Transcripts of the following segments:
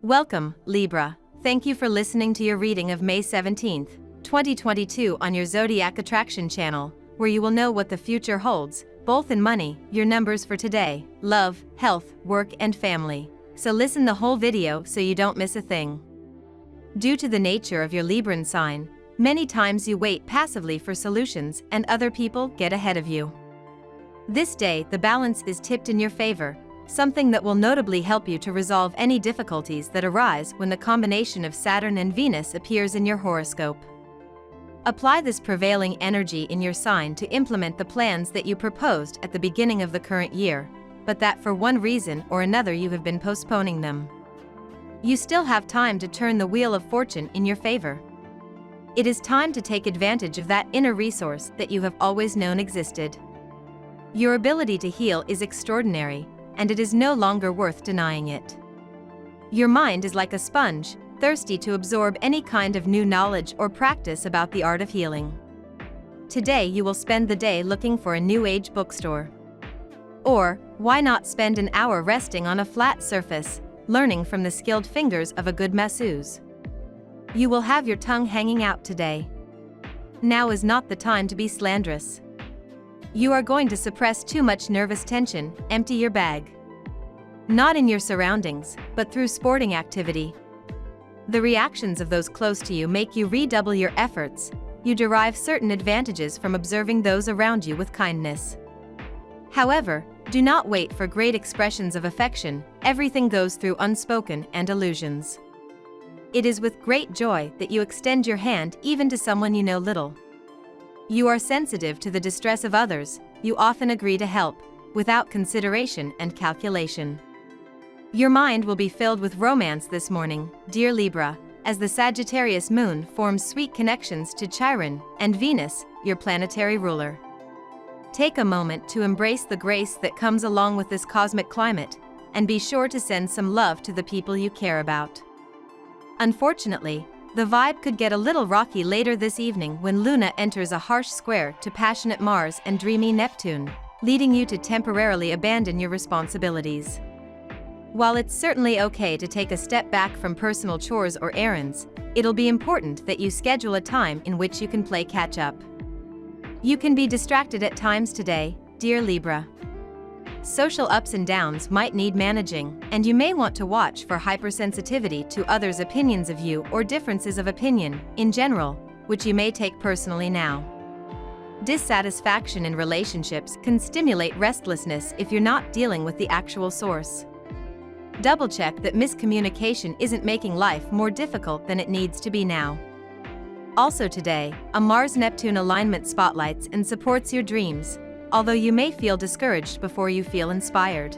Welcome, Libra. Thank you for listening to your reading of May 17, 2022 on your Zodiac Attraction channel, where you will know what the future holds, both in money, your numbers for today, love, health, work and family. So listen the whole video so you don't miss a thing. Due to the nature of your Libran sign, many times you wait passively for solutions and other people get ahead of you. This day, the balance is tipped in your favor, something that will notably help you to resolve any difficulties that arise when the combination of Saturn and Venus appears in your horoscope. Apply this prevailing energy in your sign to implement the plans that you proposed at the beginning of the current year, but that for one reason or another you have been postponing them. You still have time to turn the wheel of fortune in your favor. It is time to take advantage of that inner resource that you have always known existed. Your ability to heal is extraordinary, and it is no longer worth denying it. Your mind is like a sponge, thirsty to absorb any kind of new knowledge or practice about the art of healing. Today you will spend the day looking for a new age bookstore. Or, why not spend an hour resting on a flat surface, learning from the skilled fingers of a good masseuse? You will have your tongue hanging out today. Now is not the time to be slanderous. You are going to suppress too much nervous tension, empty your bag. Not in your surroundings, but through sporting activity. The reactions of those close to you make you redouble your efforts. You derive certain advantages from observing those around you with kindness. However, do not wait for great expressions of affection, everything goes through unspoken and illusions. It is with great joy that you extend your hand even to someone you know little. You are sensitive to the distress of others, you often agree to help, without consideration and calculation. Your mind will be filled with romance this morning, dear Libra, as the Sagittarius moon forms sweet connections to Chiron and Venus, your planetary ruler. Take a moment to embrace the grace that comes along with this cosmic climate, and be sure to send some love to the people you care about. Unfortunately, the vibe could get a little rocky later this evening when Luna enters a harsh square to passionate Mars and dreamy Neptune, leading you to temporarily abandon your responsibilities. While it's certainly okay to take a step back from personal chores or errands, it'll be important that you schedule a time in which you can play catch-up. You can be distracted at times today, dear Libra. Social ups and downs might need managing, and you may want to watch for hypersensitivity to others' opinions of you or differences of opinion, in general, which you may take personally now. Dissatisfaction in relationships can stimulate restlessness if you're not dealing with the actual source. Double-check that miscommunication isn't making life more difficult than it needs to be now. Also today, a Mars-Neptune alignment spotlights and supports your dreams, although you may feel discouraged before you feel inspired.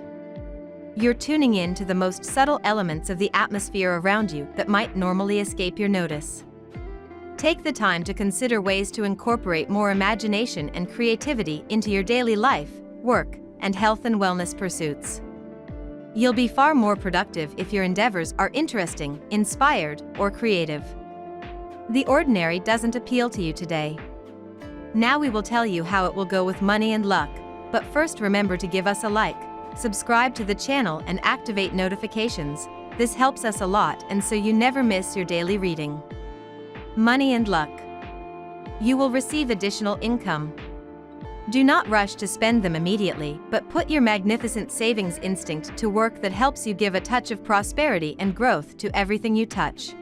You're tuning in to the most subtle elements of the atmosphere around you that might normally escape your notice. Take the time to consider ways to incorporate more imagination and creativity into your daily life, work, and health and wellness pursuits. You'll be far more productive if your endeavors are interesting, inspired, or creative. The ordinary doesn't appeal to you today. Now we will tell you how it will go with money and luck, but first remember to give us a like, subscribe to the channel and activate notifications. This helps us a lot and so you never miss your daily reading. Money and luck. You will receive additional income. Do not rush to spend them immediately, but put your magnificent savings instinct to work that helps you give a touch of prosperity and growth to everything you touch.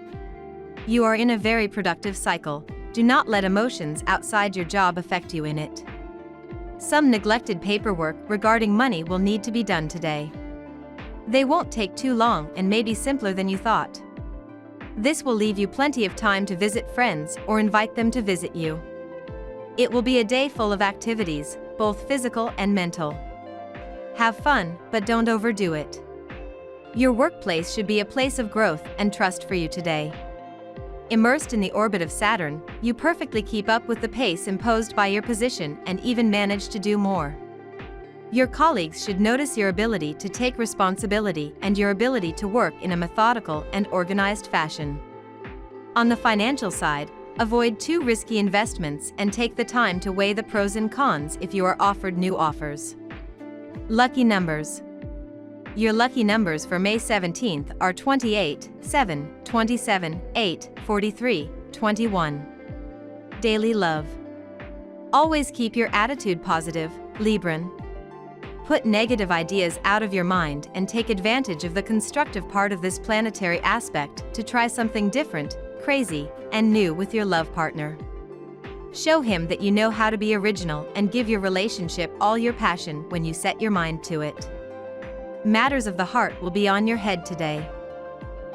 You are in a very productive cycle. Do not let emotions outside your job affect you in it. Some neglected paperwork regarding money will need to be done today. They won't take too long and may be simpler than you thought. This will leave you plenty of time to visit friends or invite them to visit you. It will be a day full of activities, both physical and mental. Have fun, but don't overdo it. Your workplace should be a place of growth and trust for you today. Immersed in the orbit of Saturn, you perfectly keep up with the pace imposed by your position and even manage to do more. Your colleagues should notice your ability to take responsibility and your ability to work in a methodical and organized fashion. On the financial side, avoid too risky investments and take the time to weigh the pros and cons if you are offered new offers. Lucky numbers. Your lucky numbers for May 17th are 28, 7, 27, 8, 43, 21. Daily love. Always keep your attitude positive, Libran. Put negative ideas out of your mind and take advantage of the constructive part of this planetary aspect to try something different, crazy, and new with your love partner. Show him that you know how to be original and give your relationship all your passion when you set your mind to it. Matters of the heart will be on your head today.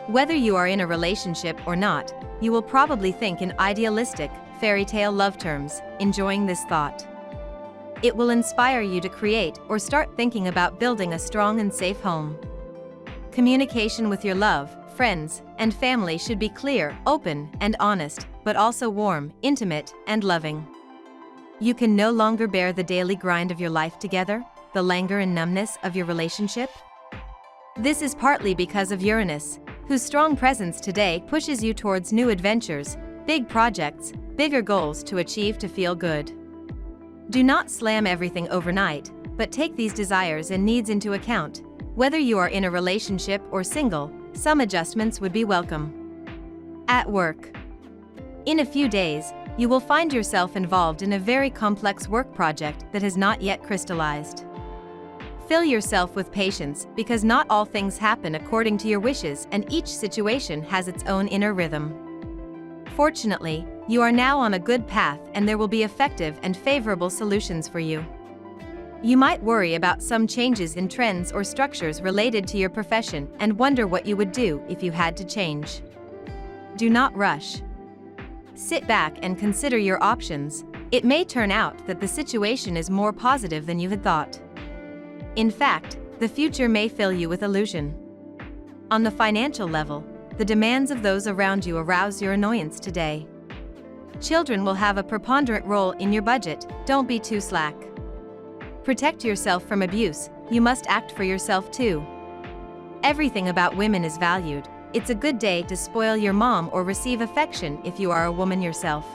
Whether you are in a relationship or not, you will probably think in idealistic, fairy tale love terms, enjoying this thought. It will inspire you to create or start thinking about building a strong and safe home. Communication with your love, friends, and family should be clear, open, and honest, but also warm, intimate, and loving. You can no longer bear the daily grind of your life together, the languor and numbness of your relationship. This is partly because of Uranus, whose strong presence today pushes you towards new adventures, big projects, bigger goals to achieve to feel good. Do not slam everything overnight, but take these desires and needs into account. Whether you are in a relationship or single, some adjustments would be welcome. At work. In a few days, you will find yourself involved in a very complex work project that has not yet crystallized. Fill yourself with patience because not all things happen according to your wishes and each situation has its own inner rhythm. Fortunately, you are now on a good path and there will be effective and favorable solutions for you. You might worry about some changes in trends or structures related to your profession and wonder what you would do if you had to change. Do not rush. Sit back and consider your options. It may turn out that the situation is more positive than you had thought. In fact, the future may fill you with illusion. On the financial level, the demands of those around you arouse your annoyance today. Children will have a preponderant role in your budget, don't be too slack. Protect yourself from abuse, you must act for yourself too. Everything about women is valued, it's a good day to spoil your mom or receive affection if you are a woman yourself.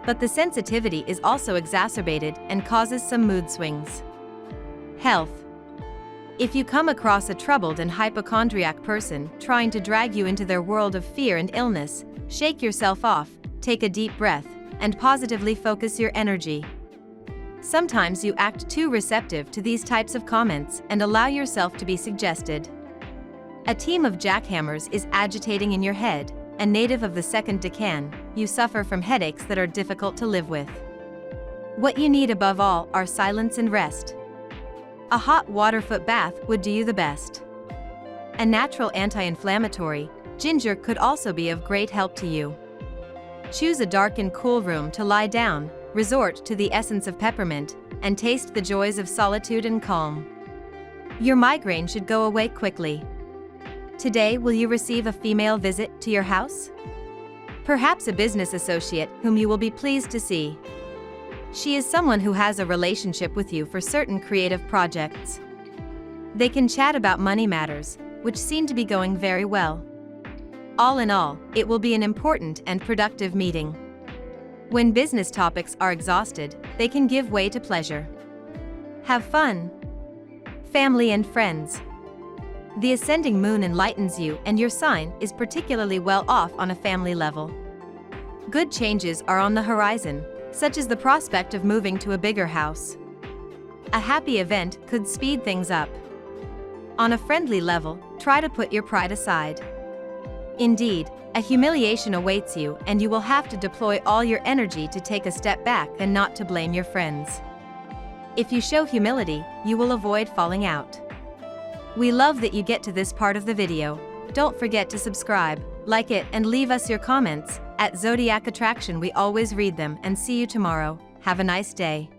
But the sensitivity is also exacerbated and causes some mood swings. Health. If you come across a troubled and hypochondriac person trying to drag you into their world of fear and illness, shake yourself off, take a deep breath, and positively focus your energy. Sometimes you act too receptive to these types of comments and allow yourself to be suggested. A team of jackhammers is agitating in your head, a native of the second decan, you suffer from headaches that are difficult to live with. What you need above all are silence and rest. A hot water foot bath would do you the best. A natural anti-inflammatory, ginger could also be of great help to you. Choose a dark and cool room to lie down, resort to the essence of peppermint, and taste the joys of solitude and calm. Your migraine should go away quickly. Today, will you receive a female visit to your house? Perhaps a business associate whom you will be pleased to see. She is someone who has a relationship with you for certain creative projects. They can chat about money matters, which seem to be going very well. All in all, it will be an important and productive meeting. When business topics are exhausted, they can give way to pleasure. Have fun. Family and friends. The ascending moon enlightens you and your sign is particularly well off on a family level. Good changes are on the horizon, such as the prospect of moving to a bigger house. A happy event could speed things up. On a friendly level, try to put your pride aside. Indeed, a humiliation awaits you and you will have to deploy all your energy to take a step back and not to blame your friends. If you show humility, you will avoid falling out. We love that you get to this part of the video. Don't forget to subscribe, like it, and leave us your comments. At Zodiac Attraction we always read them and see you tomorrow. Have a nice day.